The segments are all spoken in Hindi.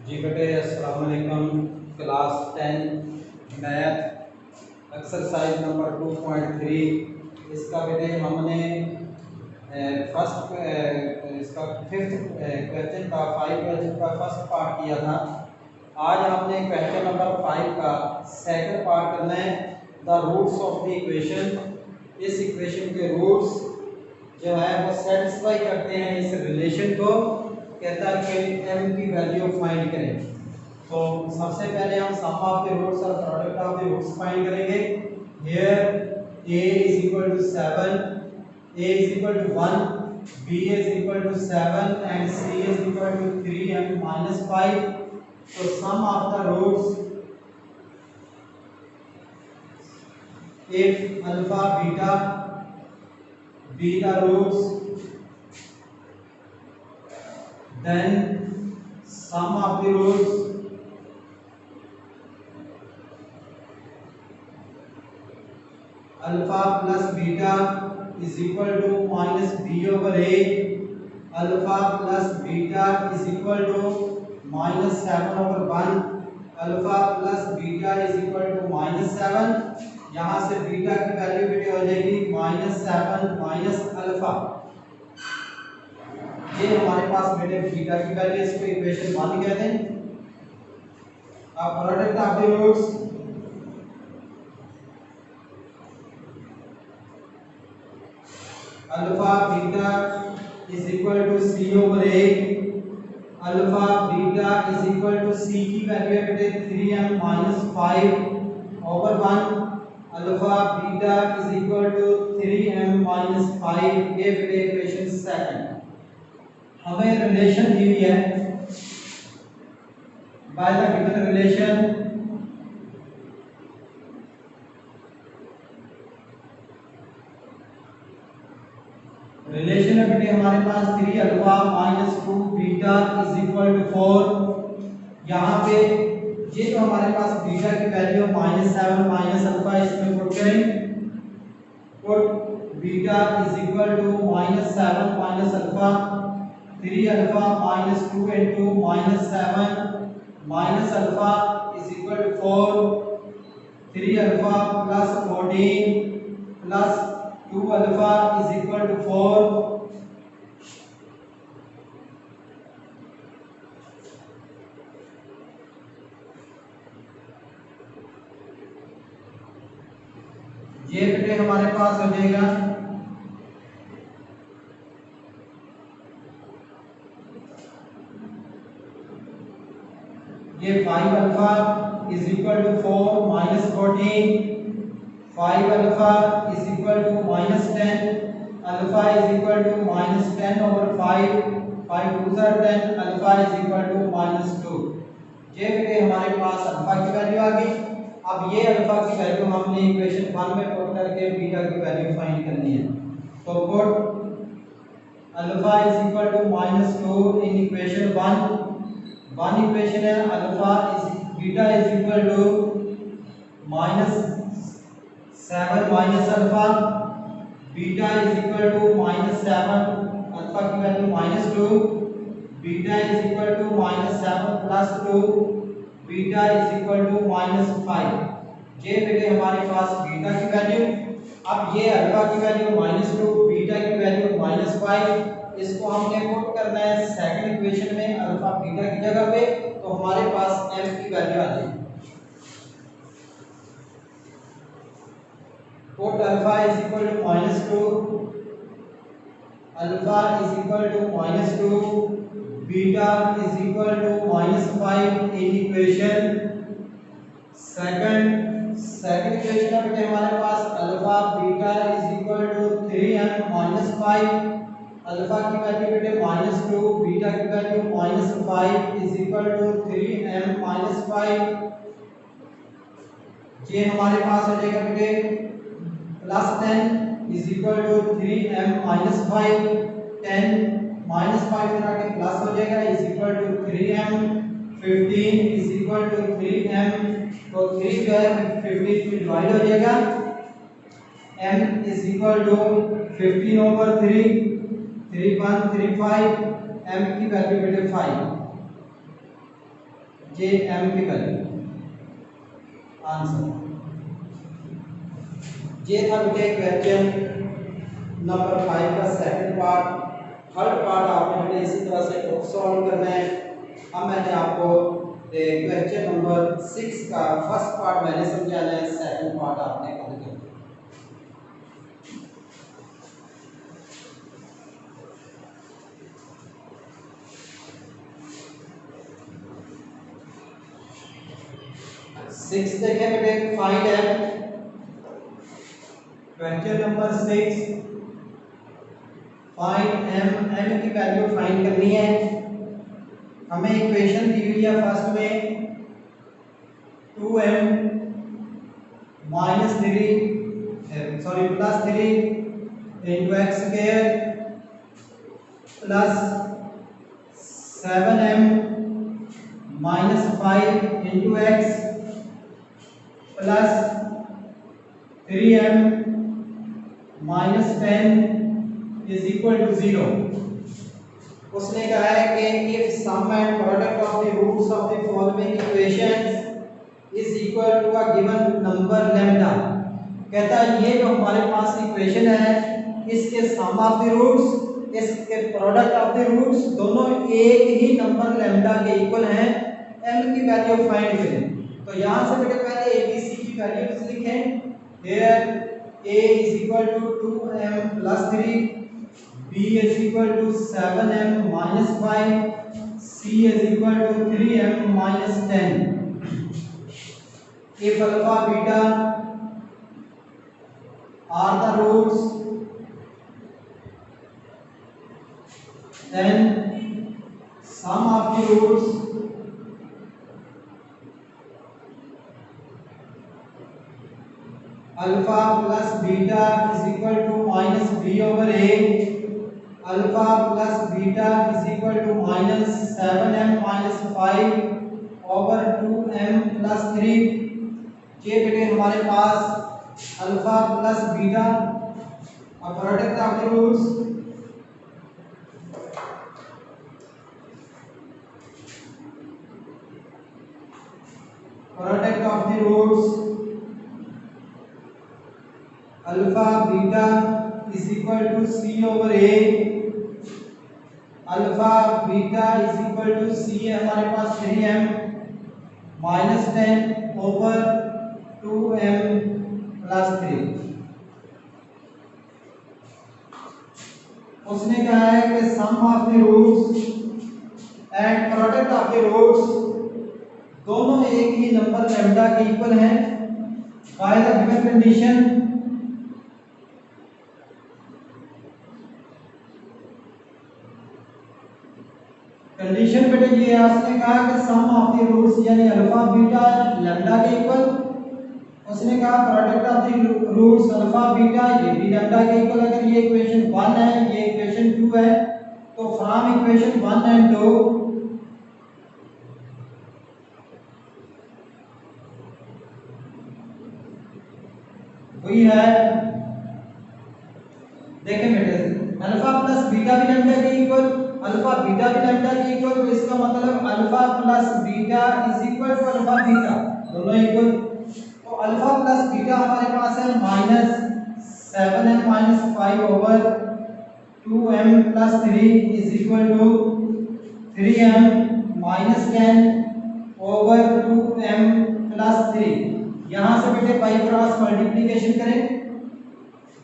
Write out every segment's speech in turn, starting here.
जी बेटे अस्सलाम वालेकुम। क्लास 10 मैथ एक्सरसाइज नंबर 2.3 इसका बेटे हमने फर्स्ट इसका फिफ्थ क्वेश्चन का 5 क्वेश्चन का फर्स्ट पार्ट किया था। आज हमने क्वेश्चन नंबर 5 का सेकंड पार्ट करना है, the roots of the equation. इस इक्वेशन के रूट्स जो है वो सेटिस्फाई करते हैं इस रिलेशन को। कहता है कि m की वैल्यू फाइंड करें। तो सबसे पहले हम सम ऑफ द रूट्स और product of the roots find करेंगे। Here a is equal to 7, a is equal to 1, b is equal to 7 and c is equal to 3 and minus 5. So sum of the roots, if alpha beta be the roots, then sum of the roots alpha plus beta is equal to minus b over a. Alpha plus beta is equal to minus 7 over 1. Alpha plus beta is equal to minus 7. यहाँ से बीटा की वैल्यू बेटे हो जाएगी -7 माइनस अल्फा। ये हमारे पास बेटे बीटा की वैल्यू, इसको इक्वेशन 1 कहते हैं। अब product of the roots, alpha beta is equal to c over a। Alpha beta is equal to c की वैल्यू है बेटे 3m minus 5 over 1। Alpha beta is equal to 3m minus 5। ये बेटे इक्वेशन सेकंड। हमें रिलेशन दी हुई है by the given relation relation है बेटे हमारे पास 3 alpha minus 2 beta is equal to 4। यहाँ पे ये जो हमारे पास बीटा की वैल्यू -7 माइनस अल्फा, इसमें पुट करें। Put beta is equal to -7 minus alpha, 3 alpha minus 2 into -7 minus alpha is equal to 4। 3 alpha plus 14 plus 2 alpha is equal to 4। ये बेटे हमारे पास हो जाएगा ये 5 alpha is equal to 4 minus 14, 5 alpha is equal to -10, alpha is equal to -10 over 5, 5 2 10, alpha is equal to -2। ये बेटे हमारे पास अल्फा की वैल्यू आ गई। अब ये अल्फा की वैल्यू हमने इक्वेशन 1 में पुट करके बीटा की वैल्यू फाइंड करनी है। तो put alpha is equal to -2 in equation 1 equation है। Alpha is beta is equal to -7 minus alpha, beta is equal to -7, alpha की value -2, beta is equal to -7 plus 2, beta is equal to -5। ये बेटे हमारे पास बीटा की वैल्यू। अब ये अल्फा की वैल्यू -2, बीटा की वैल्यू -5, इसको हमने पुट करना है सेकंड इक्वेशन में अल्फा बीटा की जगह पे, तो हमारे पास m की वैल्यू आ जाएगी। Put alpha is equal to -2, alpha is equal to -2, beta is equal to -5 in equation second equation है बेटे हमारे पास alpha beta is equal to 3m minus 5। Alpha की वैल्यू बेटे -2, बीटा की value -5 is equal to 3m minus 5। ये हमारे पास हो जाएगा बेटे +10 is equal to 3m minus 5। 10 -5 तरह के प्लस हो जाएगा is equal to 3m। 15 is equal to 3m, तो 3 जो है 15 में डिवाइड हो जाएगा। m is equal to 15 over 3, 3 1 3 5, m की वैल्यू बेटे 5। जे एम की वैल्यू। आंसर ये था बेटे क्वेश्चन नंबर 5 का सेकंड पार्ट। थर्ड पार्ट आपने बेटे इसी तरह से खुद सॉल्व करना है। अब मैंने आपको क्वेश्चन नंबर 6 का फर्स्ट पार्ट मैंने समझाना है, सेकंड पार्ट आपने खुद करना है। सिक्स देखें बेटे, find M. Question number 6, find M. M की वैल्यू फाइंड करनी है। हमें इक्वेशन दी हुई है फर्स्ट में 2m minus 3 sorry plus 3 into x square plus 7m minus 5 into x plus 3m minus 10 is equal to 0। उसने कहा है कि if sum and product of the roots of the following equations is equal to a given number lambda. कहता है ये जो हमारे पास इक्वेशन है इसके सम ऑफ द रूट्स इसके प्रोडक्ट ऑफ द रूट्स दोनों एक ही नंबर लैम्डा के इक्वल हैं। m की वैल्यू फाइंड करें। तो यहां से बेटे पहले abc की वैल्यूज लिखें। Here a is equal to 2m plus 3, b is equal to 7m minus 5, c is equal to 3m minus 10. If alpha beta are the roots, then sum of the roots alpha plus beta is equal to minus b over a, alpha plus beta is equal to minus 7m minus 5 over 2m plus 3। ये बेटे हमारे पास अल्फा प्लस बीटा और product of the roots alpha beta is equal to c over a. Alpha beta is equal to c है हमारे पास 3m minus 10 over 2m plus 3। उसने कहा है कि sum of the roots and product of the roots दोनों एक ही नंबर लैम्डा के इक्वल हैं। By the given condition condition बेटे ये है, उसने कहा कि सम ऑफ द रूट्स यानी अल्फा बीटा लैम्डा के इक्वल। उसने कहा product of the roots alpha beta ये भी लैम्डा के इक्वल। अगर ये इक्वेशन 1 है ये इक्वेशन 2 है तो फ्रॉम इक्वेशन 1 एंड 2 वही है। देखें बेटे अल्फा प्लस बीटा भी लैम्डा के इक्वल, अल्फा बीटा भी लैम्डा के इक्वल, तो इसका मतलब alpha plus beta is equal to alpha beta दोनों इक्वल। तो अल्फा प्लस बीटा हमारे पास है minus 7m minus 5 over 2m plus 3 is equal to 3m minus 10 over 2m plus 3। यहां से बेटे बाई क्रॉस मल्टीप्लिकेशन करें।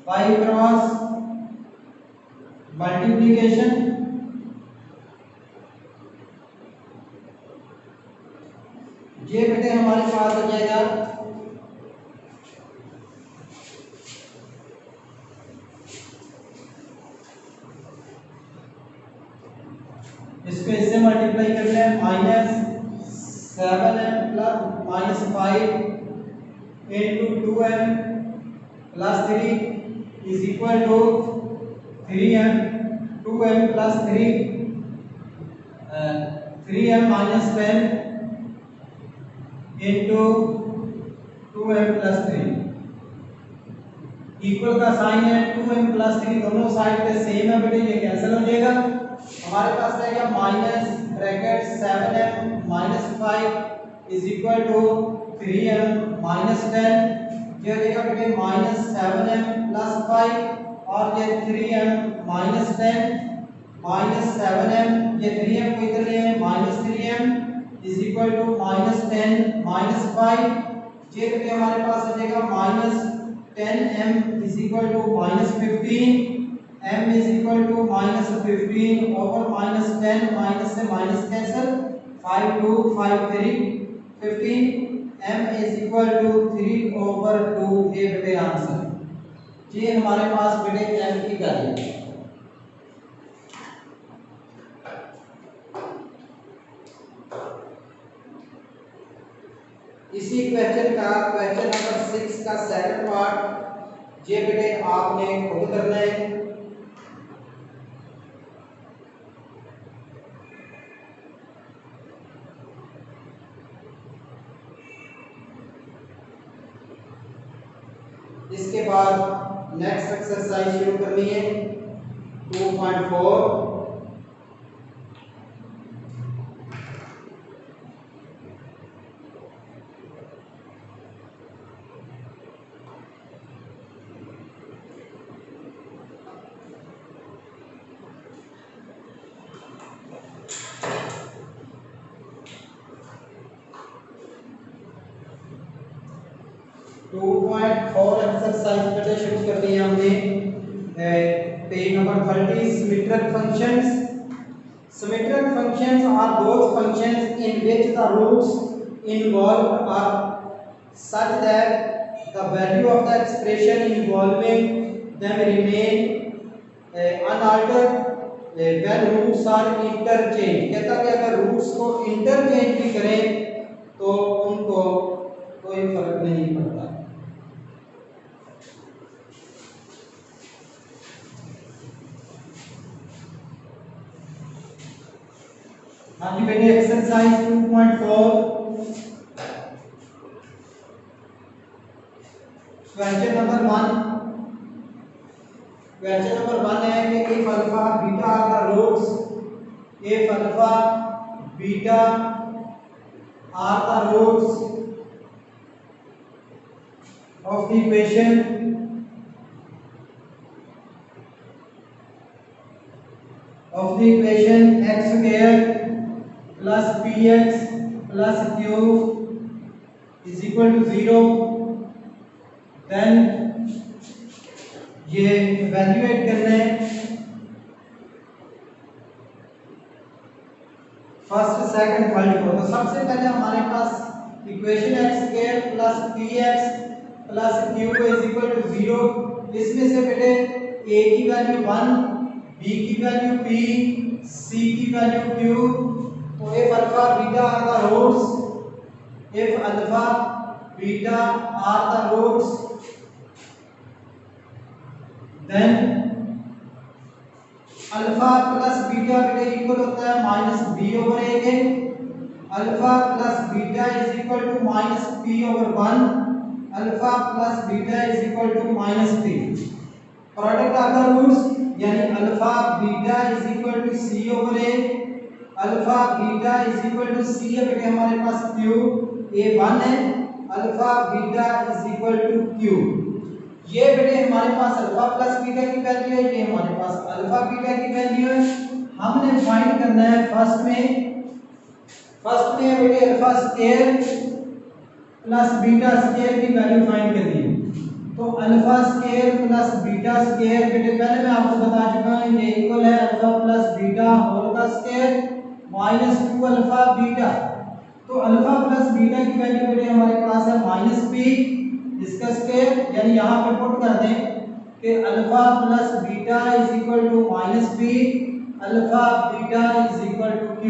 बाई क्रॉस मल्टीप्लिकेशन ये बेटे हमारे पास हो जाएगा इसको इससे मल्टीप्लाई कर लें minus 7m plus minus 5 into 2m plus 3 is equal to 3m 2m plus 3 3m minus 10 into 2m plus 3 equal का साइन है 2m प्लस 3 दोनों साइड पे सेम है बेटे ये कैंसिल हो जाएगा। हमारे पास रहेगा minus bracket 7m minus 5 is equal to 3m minus 10, ये हो जाएगा बेटे माइनस 7m प्लस 5 और ये 3m माइनस 10 माइनस 7m, ये 3m को इधर ले आए minus 3m is equal to minus 10 minus 5, ये बेटे हमारे पास आ जाएगा minus 10m is equal to minus 15, m is equal to minus 15 over minus 10, minus से minus cancel, 5 2 5 3 15, m is equal to 3 over 2, ये बेटे आंसर। ये हमारे पास बेटे m की वैल्यू। इसी क्वेश्चन का क्वेश्चन नंबर 6 का सेकंड पार्ट ये बेटे आपने खुद करना है। इसके बाद नेक्स्ट एक्सरसाइज शुरू करनी है 2.4। एक्सरसाइज बेटे शुरू कर दिया हमने। Page number 30 symmetric functions. Symmetric functions are those functions in which the roots involved are such that the value of the expression involving them remain unaltered when roots are interchanged। कहता कि अगर roots को interchange भी करें तो उनको कोई फर्क नहीं पड़ता। हाँ जी बेटे exercise 2.4 question number 1। Question number 1 है कि if alpha beta are the roots, if alpha beta are the roots of the equation x square plus px plus q is equal to 0, then ये इवैल्यूएट करना है फर्स्ट सेकंड थर्ड को। तो सबसे पहले हमारे पास equation x square plus px plus q is equal to 0, इसमें से बेटे a की वैल्यू 1, b की वैल्यू p, c की वैल्यू q। तो if alpha beta are the roots, if alpha beta are the roots, then alpha plus beta बेटे इक्वल होता है माइनस b ओवर a के। Alpha plus beta is equal to minus p over 1, alpha plus beta is equal to minus p। Product of the roots यानी alpha beta is equal to c over a, alpha beta is equal to c है बेटे हमारे पास क्यू, ए 1 है, alpha beta is equal to q. ये बेटे हमारे पास अल्फा प्लस बीटा की वैल्यू है, ये हमारे पास अल्फा बीटा की वैल्यू है। हमने फाइंड करना है फर्स्ट में बेटे alpha square plus beta square की वैल्यू फाइंड करनी है। तो alpha square plus beta square बेटे पहले मैं आपको बता चुका हूं ये इक्वल है अल्फा प्लस बीटा होल का स्क्वायर माइनस 2 अल्फा बीटा। तो अल्फा प्लस बीटा की वैल्यू बेटे हमारे पास है माइनस p इसका स्क्वायर, यानी यहाँ पे पुट कर दें कि alpha plus beta is equal to minus p, alpha beta is equal to q।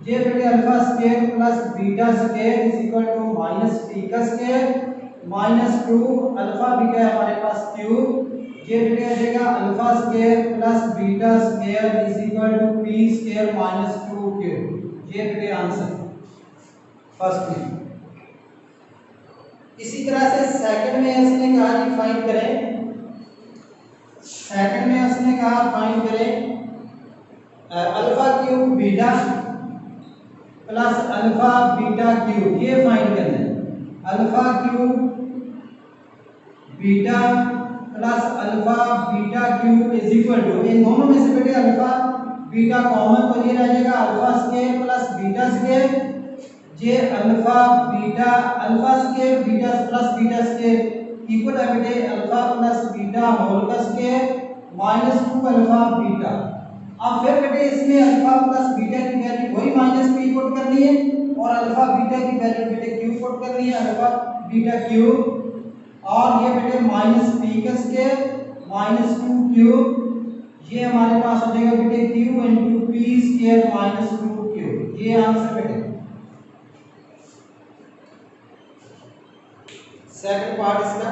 ये बेटे alpha square plus beta square is equal to minus p का स्क्वायर माइनस 2 अल्फा बीटा हमारे पास q। ये बेटे आ जाएगा alpha square plus beta square is equal to p square minus 2q। ये बेटे आंसर फर्स्ट में। इसी तरह से सेकंड में इसने कहा कि फाइंड करें, सेकंड में इसने कहा फाइंड करें alpha cube beta plus alpha beta cube, ये फाइंड करना है। Alpha cube beta plus alpha beta cube is equal to, इन दोनों में से बेटे अल्फा बीटा कॉमन तो ये रह जाएगा alpha square plus beta square, ये alpha square beta plus beta square equal है बेटे अल्फा प्लस बीटा होल का स्क्वायर माइनस 2 अल्फा बीटा। अब फिर बेटे इसमें अल्फा प्लस बीटा की वैल्यू वही माइनस p पुट करनी है और अल्फा बीटा की वैल्यू बेटे q पुट करनी है, अल्फा बीटा क्यूब, और ये बेटे माइनस p का स्क्वायर माइनस 2 क्यूब, ये हमारे पास हो जाएगा बेटे q into p square minus 2 cube. ये आंसर बेटे। सेकंड पार्ट इसका